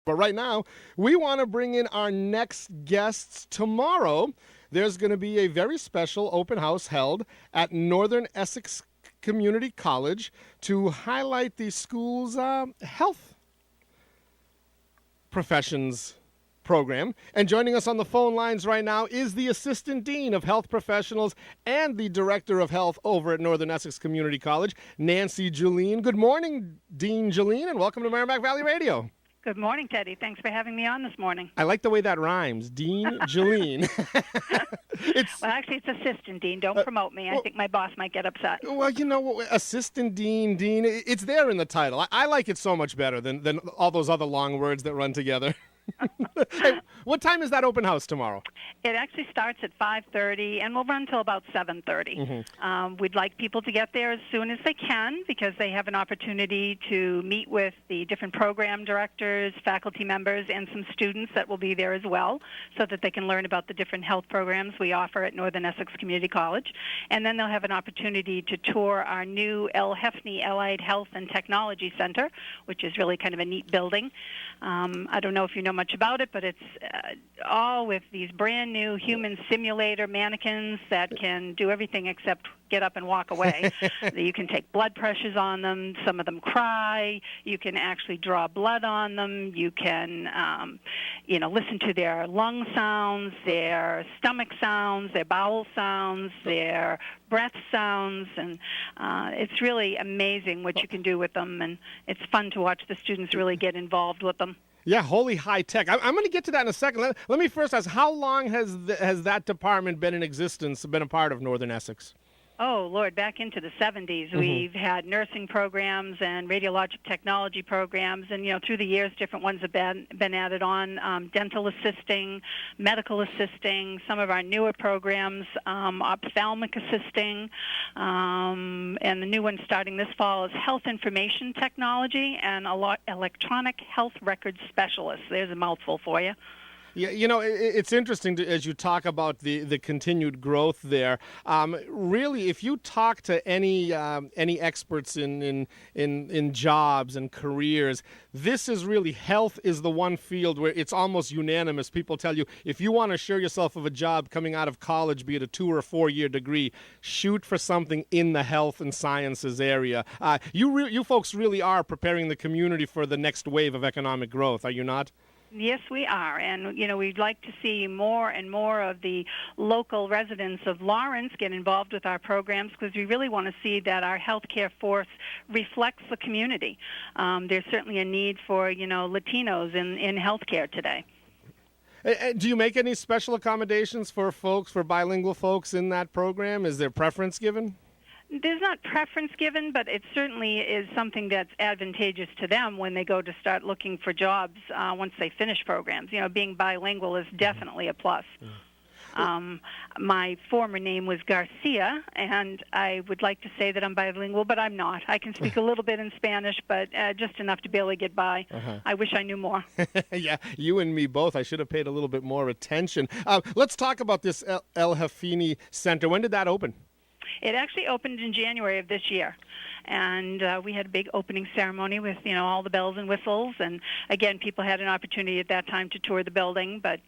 But right now, we want to bring in our next guests tomorrow. There's going to be a very special open house held at Northern Essex Community College to highlight the school's health professions program. And joining us on the phone lines right now is the Assistant Dean of Health Professionals and the Director of Health over at Northern Essex Community College, Nancy Julin. Good morning, Dean Julin, and welcome to Merrimack Valley Radio. Good morning, Teddy. Thanks for having me on this morning. I like the way that rhymes, Dean Julin. Well, actually, it's Assistant Dean. Don't promote me. I think my boss might get upset. Well, you know, Assistant Dean, it's there in the title. I like it so much better than all those other long words that run together. Hey, what time is that open house tomorrow? It actually starts at 5:30 and will run till about 7:30. We'd like people to get there as soon as they can because they have an opportunity to meet with the different program directors, faculty members, and some students that will be there as well so that they can learn about the different health programs we offer at Northern Essex Community College. And then they'll have an opportunity to tour our new El-Hefni Allied Health and Technology Center, which is really kind of a neat building. I don't know if you know much about it, but it's all with these brand new human simulator mannequins that can do everything except get up and walk away. You can take blood pressures on them. Some of them cry. You can actually draw blood on them. You can, listen to their lung sounds, their stomach sounds, their bowel sounds, their breath sounds, and it's really amazing what you can do with them, and it's fun to watch the students really get involved with them. Yeah, holy high tech. I'm going to get to that in a second. Let me first ask, how long has that department been in existence, been a part of Northern Essex? Oh, Lord, back into the 70s. We've had nursing programs and radiologic technology programs, and, through the years, different ones have been added on, dental assisting, medical assisting, some of our newer programs, ophthalmic assisting, and the new one starting this fall is health information technology and electronic health records specialists. There's a mouthful for you. Yeah, it's interesting as you talk about the continued growth there. Really, if you talk to any experts in jobs and careers, this is really health is the one field where it's almost unanimous. People tell you if you want to assure yourself of a job coming out of college, be it a 2 or 4 year degree, shoot for something in the health and sciences area. You folks really are preparing the community for the next wave of economic growth, are you not? Yes, we are, and we'd like to see more and more of the local residents of Lawrence get involved with our programs because we really want to see that our healthcare force reflects the community. There's certainly a need for Latinos in healthcare today. Do you make any special accommodations for bilingual folks in that program? Is there preference given? There's not preference given, but it certainly is something that's advantageous to them when they go to start looking for jobs once they finish programs. Being bilingual is definitely a plus. My former name was Garcia, and I would like to say that I'm bilingual, but I'm not. I can speak a little bit in Spanish, but just enough to be able to get by. I wish I knew more. Yeah, you and me both. I should have paid a little bit more attention. Let's talk about this El-Hefni Center. When did that open? It actually opened in January of this year, and we had a big opening ceremony with, all the bells and whistles, and again, people had an opportunity at that time to tour the building, but,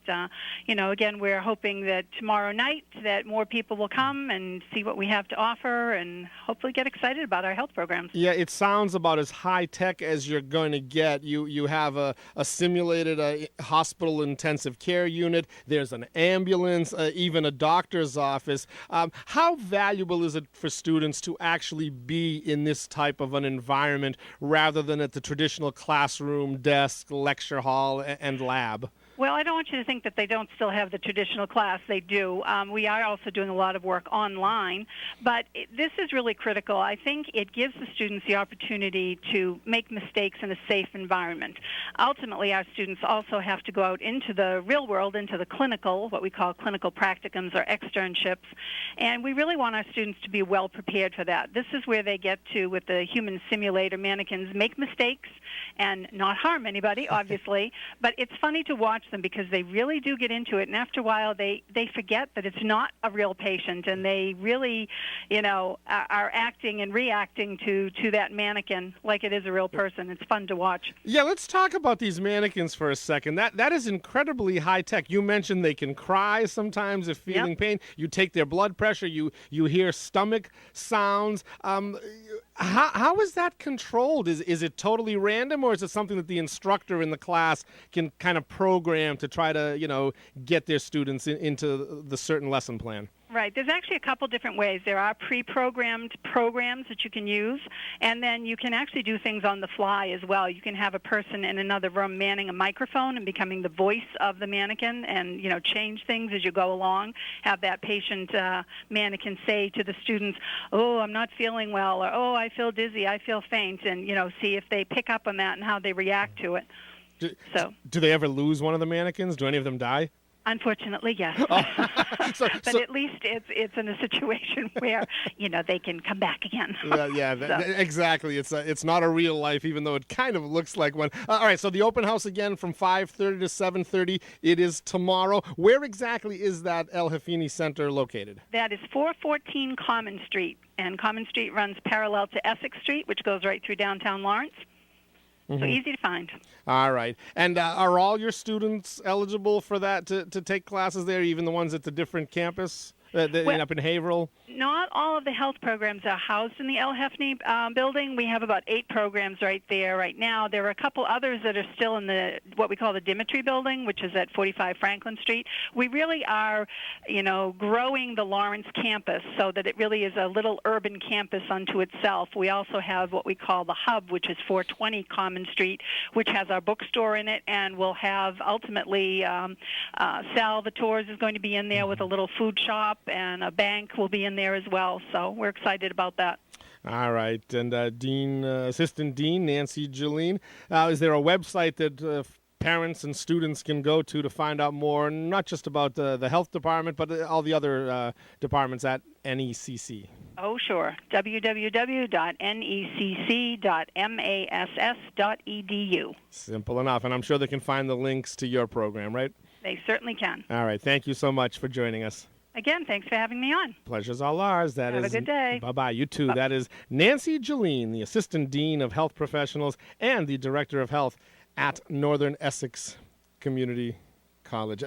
again, we're hoping that tomorrow night that more people will come and see what we have to offer and hopefully get excited about our health programs. Yeah, it sounds about as high-tech as you're going to get. You have a simulated hospital intensive care unit, there's an ambulance, even a doctor's office. How valuable is it for students to actually be in this type of an environment rather than at the traditional classroom, desk, lecture hall, and lab? Well, I don't want you to think that they don't still have the traditional class. They do. We are also doing a lot of work online, but this is really critical. I think it gives the students the opportunity to make mistakes in a safe environment. Ultimately, our students also have to go out into the real world, into the clinical, what we call clinical practicums or externships, and we really want our students to be well prepared for that. This is where they get to, with the human simulator mannequins, make mistakes and not harm anybody, obviously, but it's funny to watch them because they really do get into it. And after a while, they forget that it's not a real patient, and they really, are acting and reacting to that mannequin like it is a real person. It's fun to watch. Yeah, let's talk about these mannequins for a second. That is incredibly high tech. You mentioned they can cry sometimes if feeling pain. You take their blood pressure. You hear stomach sounds. How is that controlled? Is it totally random, or is it something that the instructor in the class can kind of program to try to, get their students into the certain lesson plan? Right. There's actually a couple different ways. There are pre-programmed programs that you can use, and then you can actually do things on the fly as well. You can have a person in another room manning a microphone and becoming the voice of the mannequin and, change things as you go along. Have that patient mannequin say to the students, "Oh, I'm not feeling well," or "Oh, I feel dizzy, I feel faint," and, see if they pick up on that and how they react to it. Do they ever lose one of the mannequins? Do any of them die? Unfortunately, yes. But at least it's in a situation where they can come back again. Exactly. It's not a real life, even though it kind of looks like one. All right. So the open house again from 5:30 to 7:30. It is tomorrow. Where exactly is that El-Hefni Center located? That is 414 Common Street, and Common Street runs parallel to Essex Street, which goes right through downtown Lawrence. So easy to find. All right. And are all your students eligible for that to take classes there, even the ones at the different campus up in Haverhill? Not all of the health programs are housed in the El-Hefni building. We have about 8 programs right there right now. There are a couple others that are still in what we call the Dimitri building, which is at 45 Franklin Street. We really are, growing the Lawrence campus so that it really is a little urban campus unto itself. We also have what we call the Hub, which is 420 Common Street, which has our bookstore in it, and we'll have ultimately Salvatore's is going to be in there with a little food shop, and a bank will be in there as well. So we're excited about that. All right. And Assistant Dean Nancy Julin, is there a website that parents and students can go to find out more, not just about the health department, but all the other departments at NECC? Oh, sure. www.necc.mass.edu. Simple enough. And I'm sure they can find the links to your program, right? They certainly can. All right. Thank you so much for joining us. Again, thanks for having me on. Pleasure's all ours. Have a good day. Bye-bye. You too. Bye. That is Nancy Julin, the Assistant Dean of Health Professionals and the Director of Health at Northern Essex Community College.